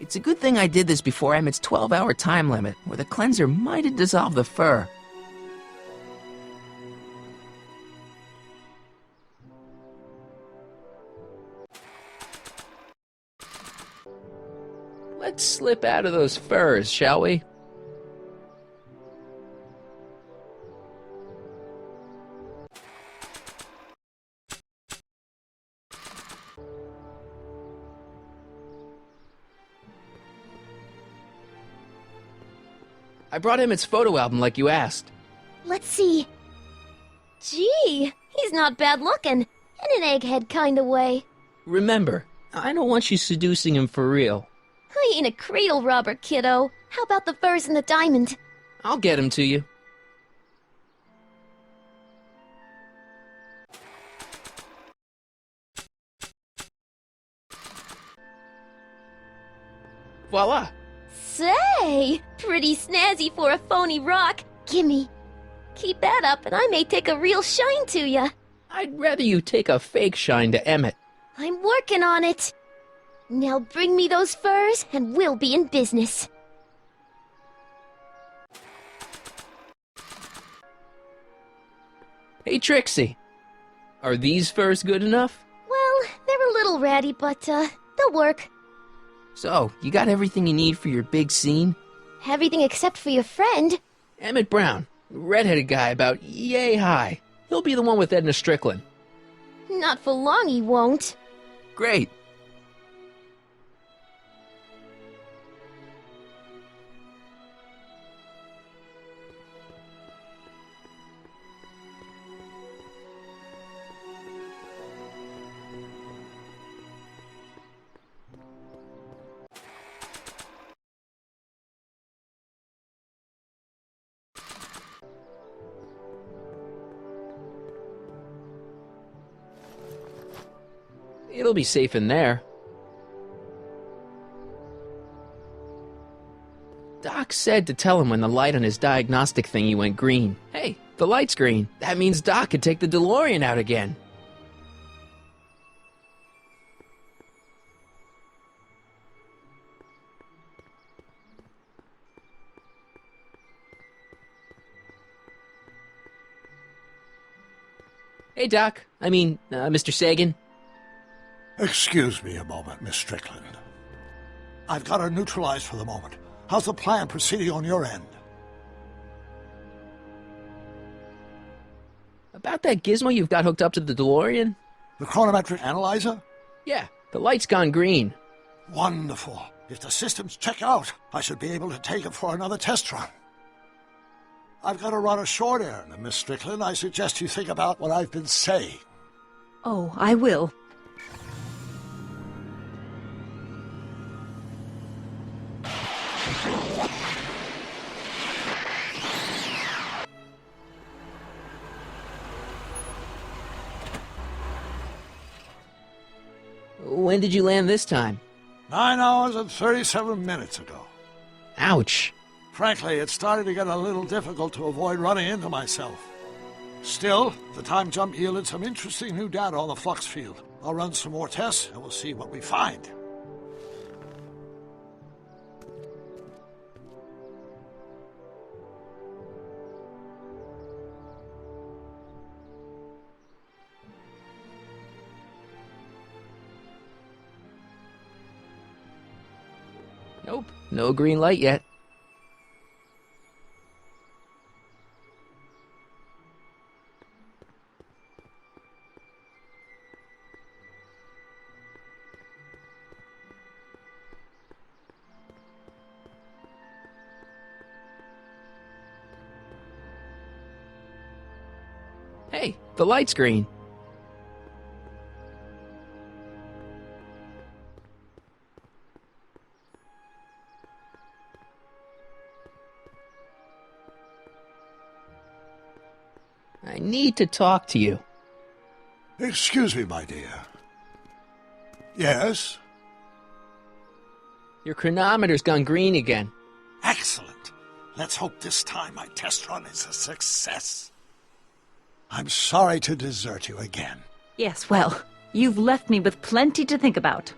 It's a good thing I did this before Emmett's 12-hour time limit, or the cleanser might have dissolved the fur. Let's slip out of those furs, shall we? I brought Emmett's photo album like you asked. Let's see. Gee, he's not bad looking. In an egghead kind of way. Remember, I don't want you seducing him for real. I ain't a cradle robber, kiddo. How about the furs and the diamond? I'll get him to you. Voila! Say, pretty snazzy for a phony rock. Gimme. Keep that up and I may take a real shine to ya. I'd rather you take a fake shine to Emmett. I'm working on it. Now bring me those furs and we'll be in business. Hey, Trixie. Are these furs good enough? Well, they're a little ratty, but, they'll work. So, you got everything you need for your big scene? Everything except for your friend. Emmett Brown, redheaded guy about yay high. He'll be the one with Edna Strickland. Not for long he won't. Great. It'll be safe in there. Doc said to tell him when the light on his diagnostic thingy went green. Hey, the light's green. That means Doc could take the DeLorean out again. Hey, Doc. Mr. Sagan. Excuse me a moment, Miss Strickland. I've got her neutralized for the moment. How's the plan proceeding on your end? About that gizmo you've got hooked up to the DeLorean? The chronometric analyzer? Yeah, the light's gone green. Wonderful. If the systems check out, I should be able to take it for another test run. I've got to run a short errand, and Miss Strickland, I suggest you think about what I've been saying. Oh, I will. When did you land this time? 9 hours and 37 minutes ago. Ouch. Frankly, it started to get a little difficult to avoid running into myself. Still, the time jump yielded some interesting new data on the flux field. I'll run some more tests, and we'll see what we find. Nope, no green light yet. Hey, the light's green. I need to talk to you. Excuse me, my dear. Yes? Your chronometer's gone green again. Excellent. Let's hope this time my test run is a success. I'm sorry to desert you again. Yes, well, you've left me with plenty to think about.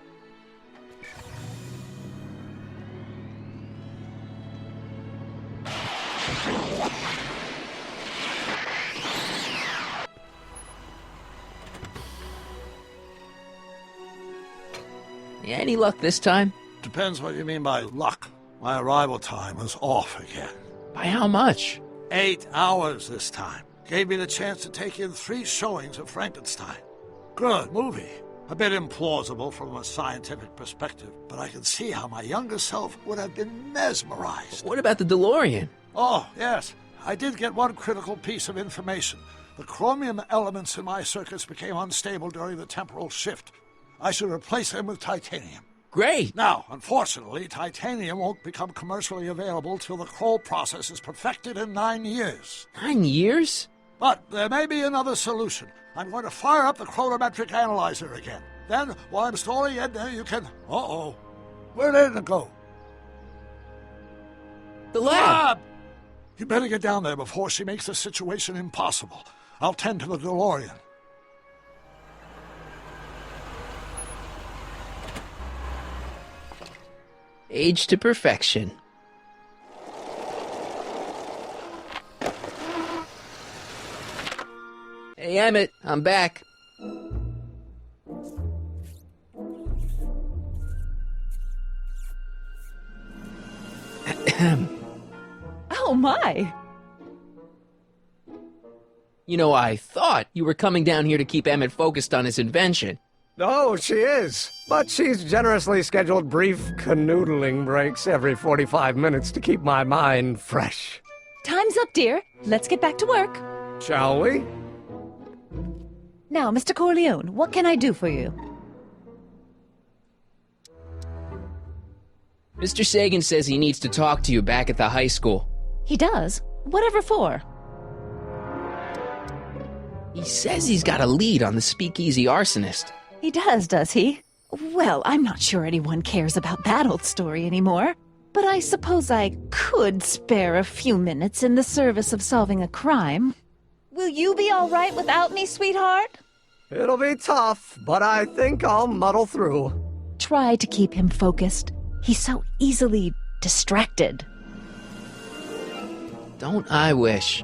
Any luck this time? Depends what you mean by luck. My arrival time was off again. By how much? 8 hours this time. Gave me the chance to take in 3 showings of Frankenstein. Good movie. A bit implausible from a scientific perspective, but I can see how my younger self would have been mesmerized. What about the DeLorean? Oh, yes. I did get one critical piece of information. The chromium elements in my circuits became unstable during the temporal shift. I should replace them with titanium. Great! Now, unfortunately, titanium won't become commercially available till the Kroll process is perfected in 9 years. 9 years? But there may be another solution. I'm going to fire up the chronometric analyzer again. Then, while I'm stalling Edna, you can... Uh-oh. Where did Edna go? The lab! You better get down there before she makes the situation impossible. I'll tend to the DeLorean. Age to perfection. Hey, Emmett, I'm back. Oh, my. You know, I thought you were coming down here to keep Emmett focused on his invention. Oh, she is. But she's generously scheduled brief canoodling breaks every 45 minutes to keep my mind fresh. Time's up, dear. Let's get back to work. Shall we? Now, Mr. Corleone, what can I do for you? Mr. Sagan says he needs to talk to you back at the high school. He does? Whatever for? He says he's got a lead on the speakeasy arsonist. He does he? Well, I'm not sure anyone cares about that old story anymore. But I suppose I could spare a few minutes in the service of solving a crime. Will you be all right without me, sweetheart? It'll be tough, but I think I'll muddle through. Try to keep him focused. He's so easily distracted. Don't I wish?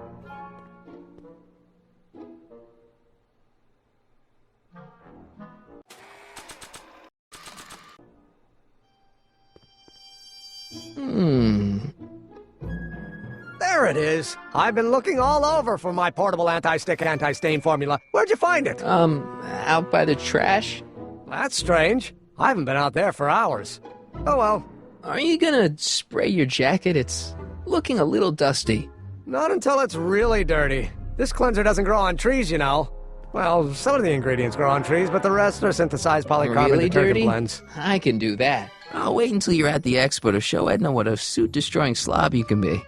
There it is. I've been looking all over for my portable anti-stick, anti-stain formula. Where'd you find it? Out by the trash? That's strange. I haven't been out there for hours. Oh well. Are you gonna spray your jacket? It's looking a little dusty. Not until it's really dirty. This cleanser doesn't grow on trees, you know. Well, some of the ingredients grow on trees, but the rest are synthesized polycarbonate Really detergent dirty? blends. I can do that. I'll wait until you're at the expo to show Edna what a suit-destroying slob you can be.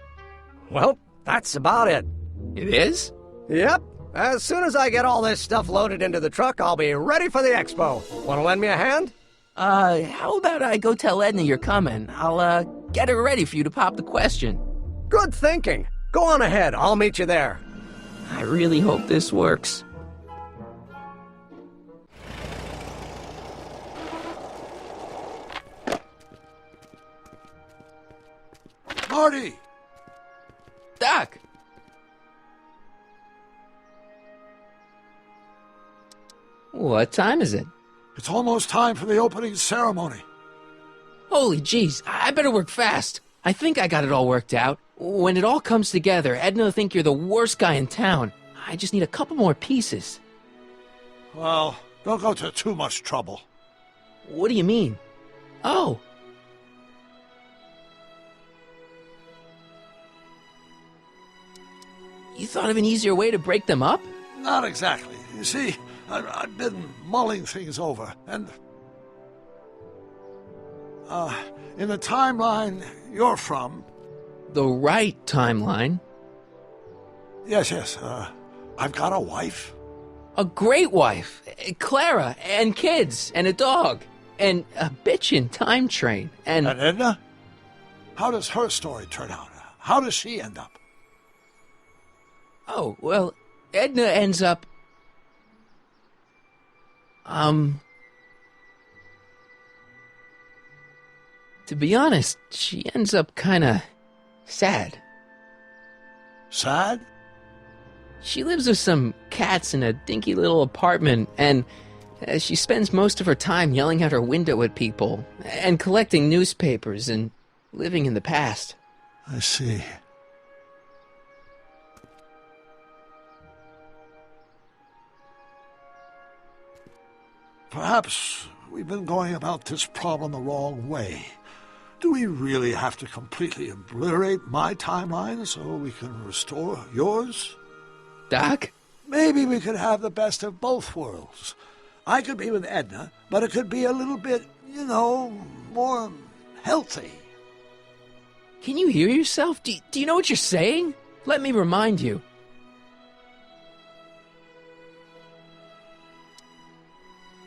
Well, that's about it. It is? Yep. As soon as I get all this stuff loaded into the truck, I'll be ready for the expo. Want to lend me a hand? How about I go tell Edna you're coming? I'll, get her ready for you to pop the question. Good thinking. Go on ahead. I'll meet you there. I really hope this works. Marty! Doc! What time is it? It's almost time for the opening ceremony. Holy jeez, I better work fast. I think I got it all worked out. When it all comes together, Edna will think you're the worst guy in town. I just need a couple more pieces. Well, don't go to too much trouble. What do you mean? Oh. You thought of an easier way to break them up? Not exactly. You see, I've been mulling things over, and... in the timeline you're from... The right timeline? Yes, I've got a wife. A great wife, Clara, and kids, and a dog, and a bitchin' time train, and... And Edna? How does her story turn out? How does she end up? Oh, well, Edna ends up... To be honest, she ends up kinda sad. Sad? She lives with some cats in a dinky little apartment, and She spends most of her time yelling out her window at people, and collecting newspapers, and living in the past. I see. Perhaps we've been going about this problem the wrong way. Do we really have to completely obliterate my timeline so we can restore yours? Doc? Maybe we could have the best of both worlds. I could be with Edna, but it could be a little bit, more healthy. Can you hear yourself? Do you know what you're saying? Let me remind you.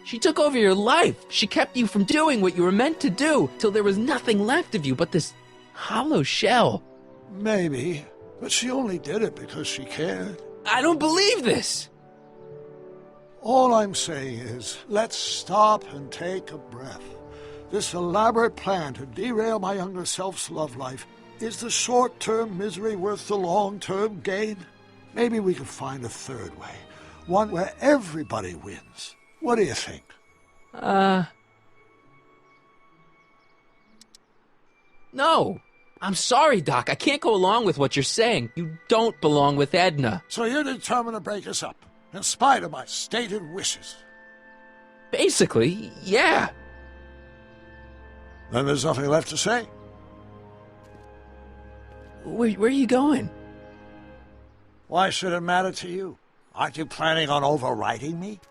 She took over your life. She kept you from doing what you were meant to do, till there was nothing left of you but this hollow shell. Maybe, but she only did it because she cared. I don't believe this! All I'm saying is, let's stop and take a breath. This elaborate plan to derail my younger self's love life, is the short-term misery worth the long-term gain? Maybe we could find a third way, one where everybody wins. What do you think? No. I'm sorry, Doc. I can't go along with what you're saying. You don't belong with Edna. So you're determined to break us up, in spite of my stated wishes? Basically, yeah. Then there's nothing left to say? Where are you going? Why should it matter to you? Aren't you planning on overriding me?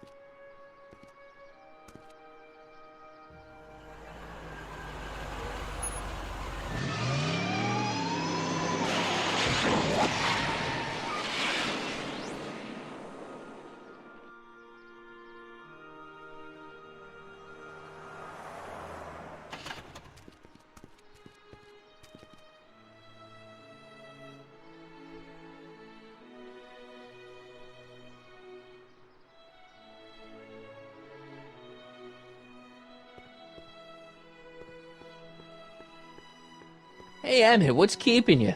Hey, Emmett, what's keeping you?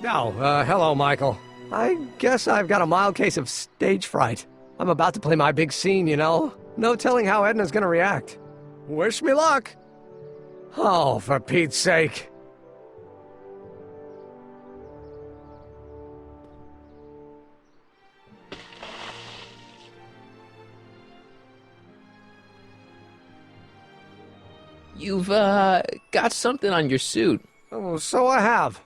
Oh, hello, Michael. I guess I've got a mild case of stage fright. I'm about to play my big scene, No telling how Edna's gonna react. Wish me luck! Oh, for Pete's sake. You've, got something on your suit. Oh, so I have.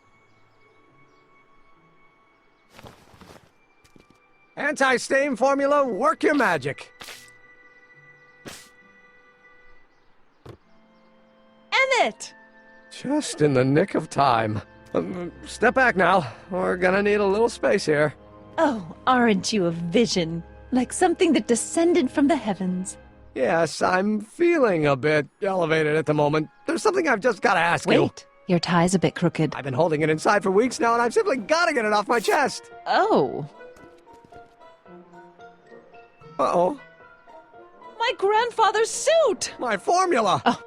Anti-stain formula, work your magic. Emmett! Just in the nick of time. Step back now. We're gonna need a little space here. Oh, aren't you a vision? Like something that descended from the heavens. Yes, I'm feeling a bit elevated at the moment. There's something I've just gotta ask you. Wait, your tie's a bit crooked. I've been holding it inside for weeks now, and I've simply gotta get it off my chest. Oh. Uh-oh. My grandfather's suit! My formula! Oh.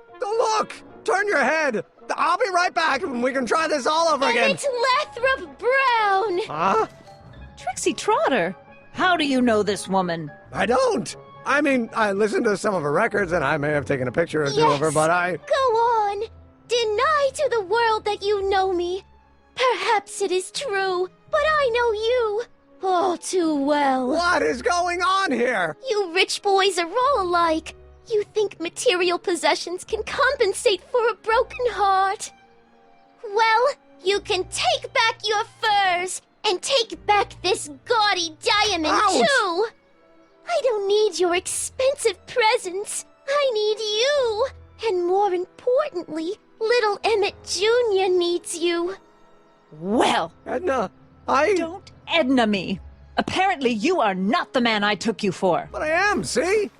Look! Turn your head! I'll be right back, and we can try this all over again. It's Lathrop Brown! Huh? Trixie Trotter! How do you know this woman? I don't! I mean, I listened to some of her records, and I may have taken a picture or two of her, but I... Go on! Deny to the world that you know me. Perhaps it is true, but I know you all too well. What is going on here? You rich boys are all alike. You think material possessions can compensate for a broken heart. Well, you can take back your furs, and take back this gaudy diamond, Ouch! too! I don't need your expensive presents. I need you. And more importantly, little Emmett Jr. needs you. Well, Edna, don't Edna me. Apparently you are not the man I took you for. But I am, see?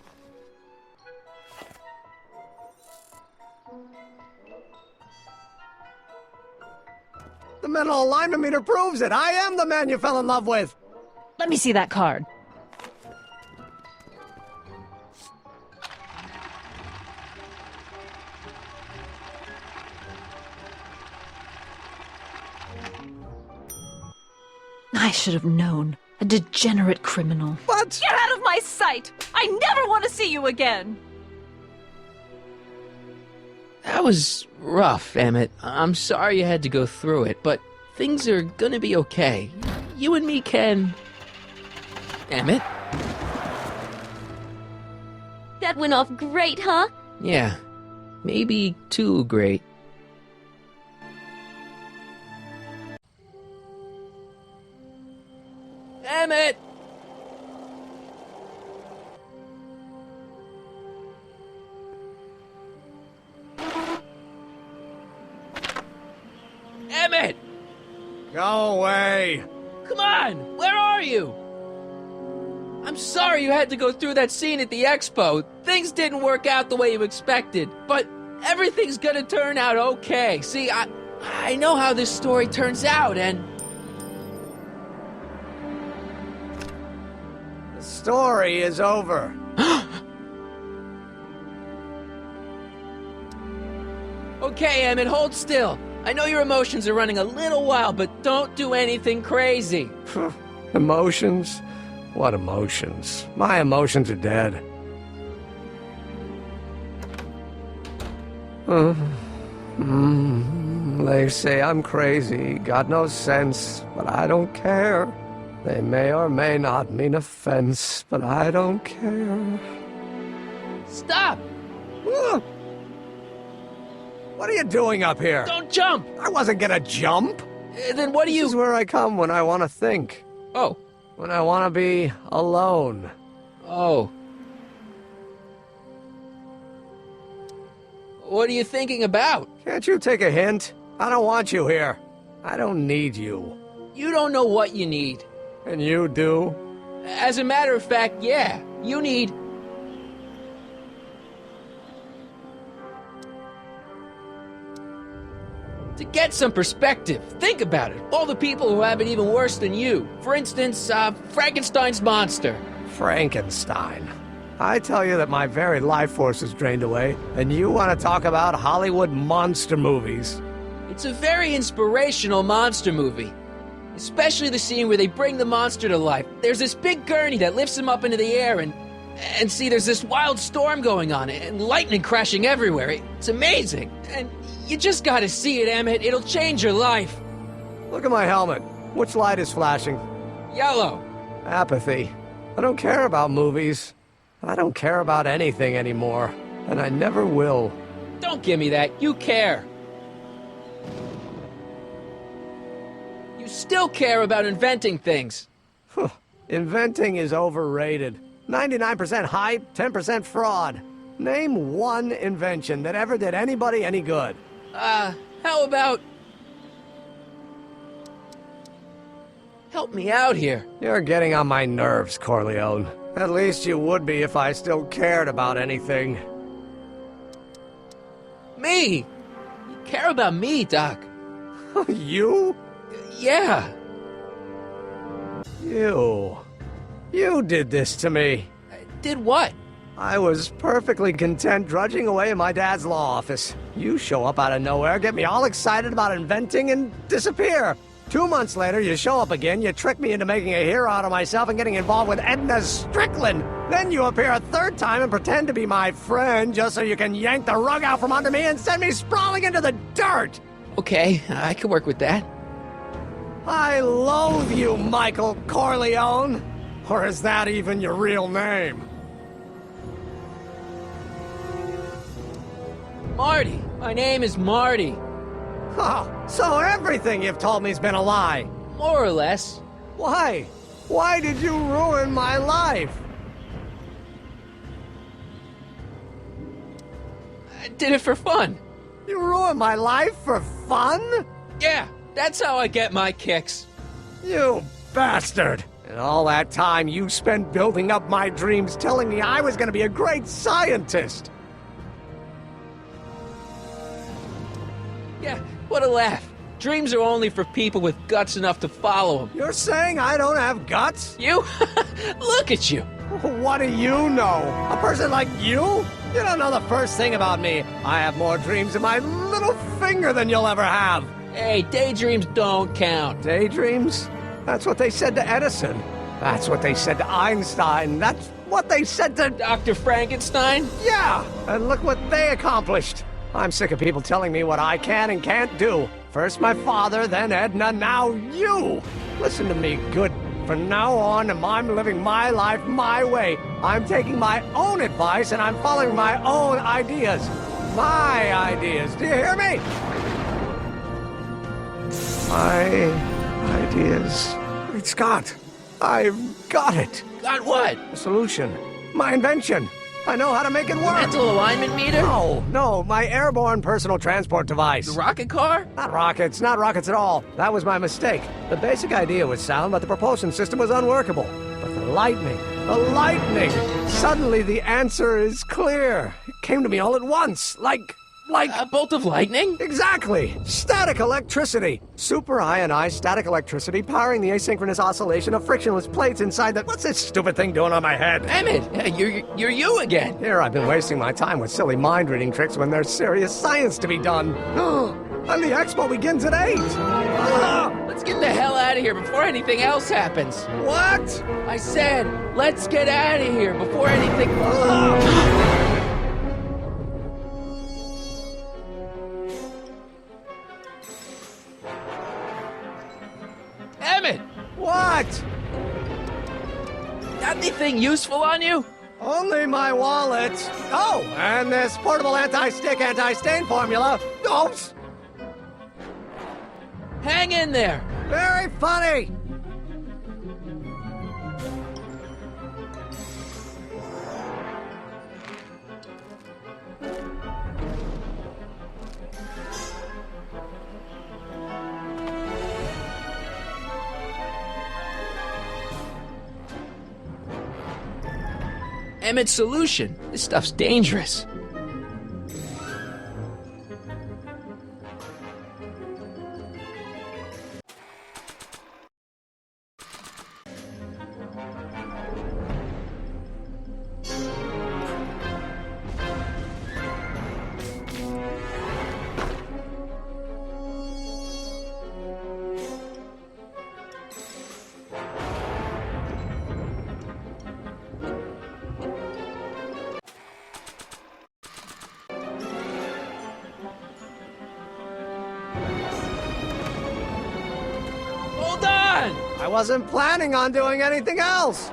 The mental alignment meter proves it. I am the man you fell in love with. Let me see that card. I should have known. A degenerate criminal. What? Get out of my sight! I never want to see you again! That was rough, Emmett. I'm sorry you had to go through it, but things are gonna be okay. You and me can... Emmett? That went off great, huh? Yeah, maybe too great. Emmett! Emmett! Go away! Come on! Where are you? I'm sorry you had to go through that scene at the expo. Things didn't work out the way you expected, but everything's gonna turn out okay. See, I know how this story turns out, and... The story is over. Okay, Emmett, hold still. I know your emotions are running a little wild, but don't do anything crazy. Emotions? What emotions? My emotions are dead. They say I'm crazy, got no sense, but I don't care. They may or may not mean offense, but I don't care. Stop! What are you doing up here? Don't jump! I wasn't gonna jump. Then what do This is you... where I come when I want to think. Oh. When I want to be alone. Oh. What are you thinking about? Can't you take a hint? I don't want you here. I don't need you. You don't know what you need. And you do? As a matter of fact, yeah. You need... to get some perspective. Think about it. All the people who have it even worse than you. For instance, Frankenstein's monster. Frankenstein. I tell you that my very life force is drained away, and you want to talk about Hollywood monster movies. It's a very inspirational monster movie. Especially the scene where they bring the monster to life. There's this big gurney that lifts him up into the air, and see, there's this wild storm going on, and lightning crashing everywhere. It's amazing. And you just gotta see it, Emmett. It'll change your life. Look at my helmet. Which light is flashing? Yellow. Apathy. I don't care about movies. I don't care about anything anymore. And I never will. Don't give me that. You care. You still care about inventing things. Inventing is overrated. 99% hype, 10% fraud. Name one invention that ever did anybody any good. How about... help me out here. You're getting on my nerves, Corleone. At least you would be if I still cared about anything. Me? You care about me, Doc. You? Yeah. You did this to me. Did what? I was perfectly content drudging away in my dad's law office. You show up out of nowhere, get me all excited about inventing, and disappear. 2 months later, you show up again, you trick me into making a hero out of myself and getting involved with Edna Strickland. Then you appear a third time and pretend to be my friend just so you can yank the rug out from under me and send me sprawling into the dirt. Okay, I can work with that. I loathe you, Michael Corleone. Or is that even your real name? Marty. My name is Marty. Oh, so everything you've told me's been a lie. More or less. Why? Why did you ruin my life? I did it for fun. You ruined my life for fun? Yeah, that's how I get my kicks. You bastard! And all that time you spent building up my dreams, telling me I was gonna be a great scientist! Yeah, what a laugh. Dreams are only for people with guts enough to follow them. You're saying I don't have guts? You? Look at you. What do you know? A person like you? You don't know the first thing about me. I have more dreams in my little finger than you'll ever have. Hey, daydreams don't count. Daydreams? That's what they said to Edison. That's what they said to Einstein. That's what they said to... Dr. Frankenstein? Yeah! And look what they accomplished. I'm sick of people telling me what I can and can't do. First my father, then Edna, now you! Listen to me, good. From now on, I'm living my life my way. I'm taking my own advice and I'm following my own ideas. My ideas. Do you hear me? My ideas. Great Scott. I've got it. Got what? A solution. My invention. I know how to make it work. Mental alignment meter? No, my airborne personal transport device. The rocket car? Not rockets at all. That was my mistake. The basic idea was sound, but the propulsion system was unworkable. But the lightning! Suddenly the answer is clear. It came to me all at once, like... A bolt of lightning? Exactly! Static electricity! Super ionized static electricity powering the asynchronous oscillation of frictionless plates inside the... What's this stupid thing doing on my head? Emmett, you're you again. Here I've been wasting my time with silly mind-reading tricks when there's serious science to be done. And the expo begins at 8! Let's get the hell out of here before anything else happens. What? I said, let's get out of here before anything... Emmett! What? Got anything useful on you? Only my wallet. Oh, and this portable anti-stick, anti-stain formula. Oops! Hang in there. Very funny! Emmett's solution. This stuff's dangerous. Hold on! I wasn't planning on doing anything else.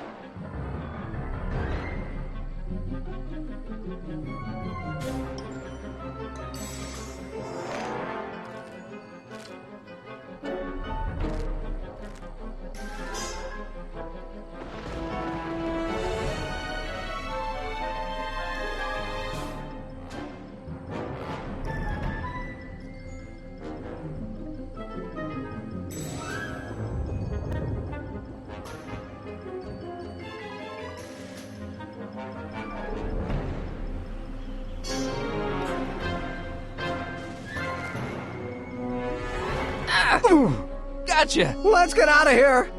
Gotcha! Let's get out of here.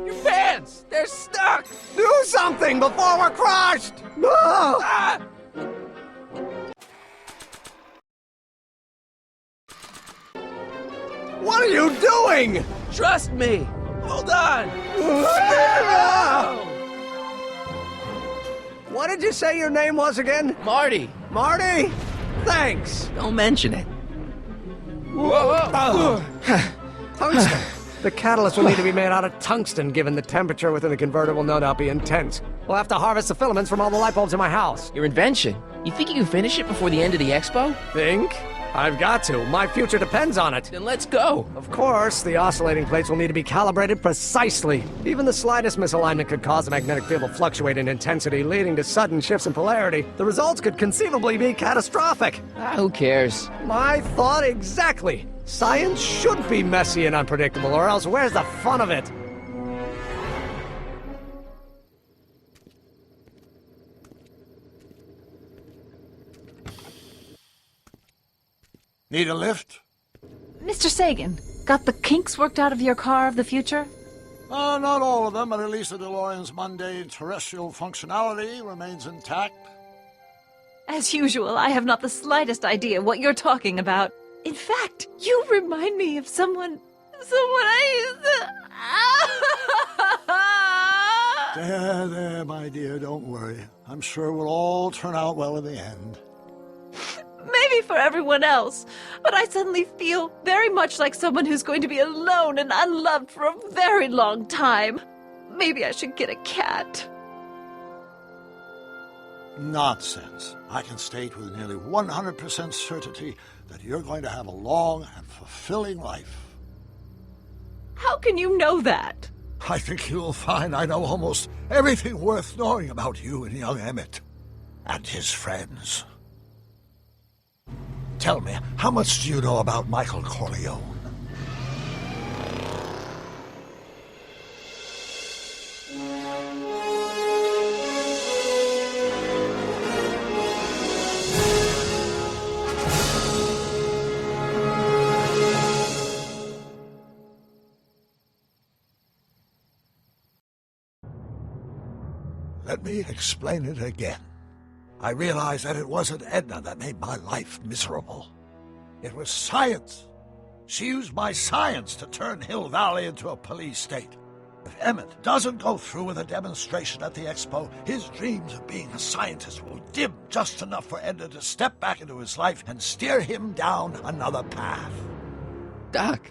Your pants! They're stuck! Do something before we're crushed. Ah! Ah! What are you doing? Trust me! Hold on! Ah! What did you say your name was again? Marty! Marty? Thanks. Don't mention it. Whoa! Tungsten. The catalyst will need to be made out of tungsten, given the temperature within the converter will no doubt be intense. We'll have to harvest the filaments from all the light bulbs in my house. Your invention. You think you can finish it before the end of the expo? Think? I've got to. My future depends on it. Then let's go. Of course, the oscillating plates will need to be calibrated precisely. Even the slightest misalignment could cause the magnetic field to fluctuate in intensity, leading to sudden shifts in polarity. The results could conceivably be catastrophic. Who cares? My thought exactly. Science should be messy and unpredictable, or else where's the fun of it? Need a lift? Mr. Sagan, got the kinks worked out of your car of the future? Not all of them, but at least the DeLorean's mundane terrestrial functionality remains intact. As usual, I have not the slightest idea what you're talking about. In fact, you remind me of someone I used to... There, my dear, don't worry. I'm sure it will all turn out well in the end. Maybe for everyone else, but I suddenly feel very much like someone who's going to be alone and unloved for a very long time. Maybe I should get a cat. Nonsense. I can state with nearly 100% certainty that you're going to have a long and fulfilling life. How can you know that? I think you'll find I know almost everything worth knowing about you and young Emmett. And his friends. Tell me, how much do you know about Michael Corleone? Let me explain it again. I realized that it wasn't Edna that made my life miserable. It was science. She used my science to turn Hill Valley into a police state. If Emmett doesn't go through with a demonstration at the expo, his dreams of being a scientist will dim just enough for Edna to step back into his life and steer him down another path. Doc,